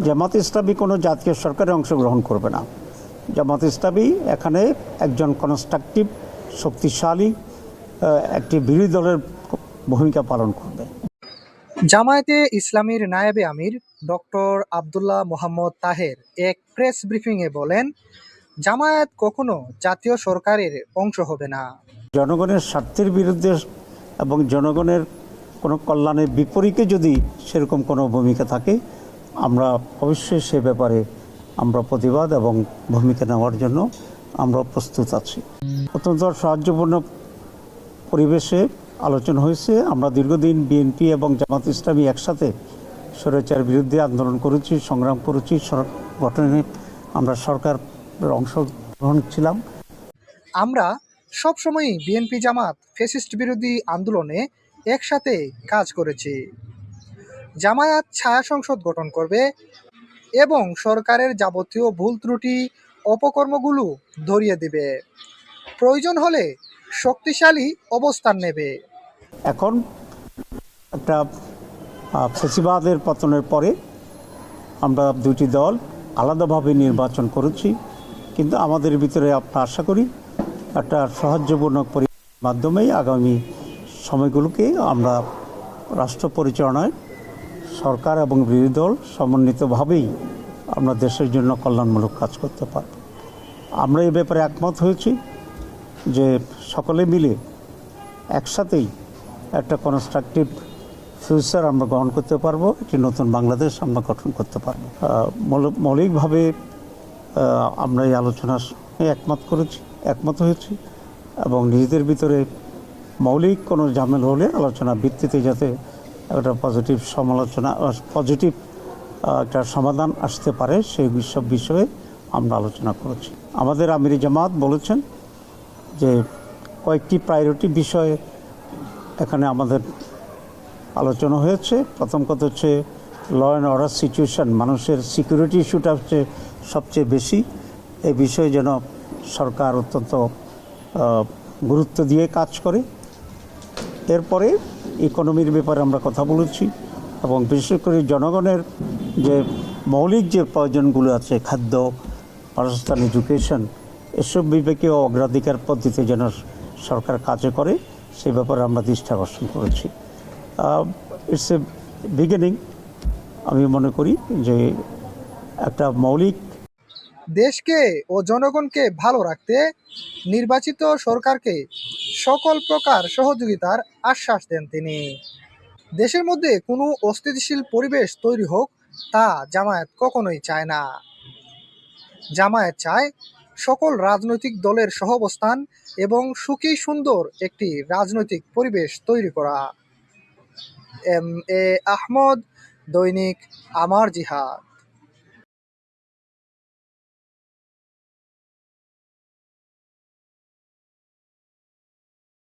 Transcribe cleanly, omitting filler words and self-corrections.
জামাত ইসলামী কোনো জাতীয় সরকারে অংশগ্রহণ করবে না। জামাত ইসলামী এখানে একজন কনস্ট্রাকটিভ শক্তিশালী একটি বিরোধী দলের ভূমিকা পালন করবে। জামায়াতে ইসলামীর নায়েবে আমির ডক্টর আব্দুল্লাহ মোহাম্মদ তাহের এক প্রেস ব্রিফিংয়ে বলেন, জামায়াত কখনো জাতীয় সরকারের অংশ হবে না। জনগণের স্বার্থের বিরুদ্ধে এবং জনগণের কোনো কল্যাণের বিপরীতে যদি সেরকম কোনো ভূমিকা থাকে, আমরা অবশ্যই সে ব্যাপারে আমরা প্রতিবাদ এবং ভূমিকা নেওয়ার জন্য আমরা প্রস্তুত আছি। অত্যন্ত সাহায্যপূর্ণ পরিবেশে আলোচনা হয়েছে। আমরা দীর্ঘদিন বিএনপি এবং জামাত ইসলামী একসাথে স্বৈরাচারের বিরুদ্ধে আন্দোলন করেছি, সংগ্রাম করেছি, গঠনে আমরা সরকারের অংশগ্রহণ ছিলাম। আমরা সবসময়ই বিএনপি জামাত ফ্যাসিস্ট বিরোধী আন্দোলনে একসাথে কাজ করেছি। জামায়াত ছায়া সংসদ গঠন করবে এবং সরকারের যাবতীয় ভুল ত্রুটি অপকর্মগুলো ধরিয়ে দেবে, প্রয়োজন হলে শক্তিশালী অবস্থান নেবে। এখন একটা ফ্যাসিবাদের পতনের পরে আমরা দুটি দল আলাদাভাবে নির্বাচন করেছি, কিন্তু আমাদের ভিতরে আমরা আশা করি একটা সৌহার্দ্যপূর্ণ পরিবেশের মাধ্যমেই আগামী সময়গুলোকে আমরা রাষ্ট্র পরিচালনায় সরকার এবং বিরোধী দল সমন্বিতভাবেই আমরা দেশের জন্য কল্যাণমূলক কাজ করতে পারব। আমরা এই ব্যাপারে একমত হয়েছি যে সকলে মিলে একসাথেই একটা কনস্ট্রাকটিভ ফিউচার আমরা গ্রহণ করতে পারবো, একটি নতুন বাংলাদেশ আমরা গঠন করতে পারবো। মৌলিকভাবে আমরা এই আলোচনার একমত হয়েছি এবং নিজেদের ভিতরে মৌলিক কোনো ঝামেলা হলে আলোচনা ভিত্তিতে যাতে একটা পজিটিভ একটা সমাধান আসতে পারে সেই সব বিষয়ে আমরা আলোচনা করেছি। আমাদের আমির জামাত বলেছেন যে কয়েকটি প্রায়োরিটি বিষয়ে এখানে আমাদের আলোচনা হয়েছে। প্রথম কথা হচ্ছে ল অ্যান্ড অর্ডার সিচুয়েশন, মানুষের সিকিউরিটি ইস্যুটা হচ্ছে সবচেয়ে বেশি। এই বিষয়ে যেন সরকার অত্যন্ত গুরুত্ব দিয়ে কাজ করে। এরপরে ইকোনমির ব্যাপারে আমরা কথা বলেছি এবং বিশেষ করে জনগণের যে মৌলিক যে প্রয়োজনগুলো আছে, খাদ্য, বাসস্থান, এডুকেশন, এসব বিবেকে অগ্রাধিকার পদ্ধতিতে যেন সরকার কাজে করে সে ব্যাপারে আমরা দৃষ্টি আকর্ষণ করেছি। It's a beginning. আমি মনে করি যে একটা মৌলিক দেশকে ও জনগণকে ভালো রাখতে নির্বাচিত সরকারকে সকল প্রকার সহযোগিতার আশ্বাস দেন তিনি। দেশের মধ্যে কোনো অস্থিতিশীল পরিবেশ তৈরি হোক তা জামায়াত কখনোই চায় না। জামায়াত চায় সকল রাজনৈতিক দলের সহাবস্থান এবং সুখী সুন্দর একটি রাজনৈতিক পরিবেশ তৈরি করা। এম এ আহমদ, দৈনিক আমার জিহাদ।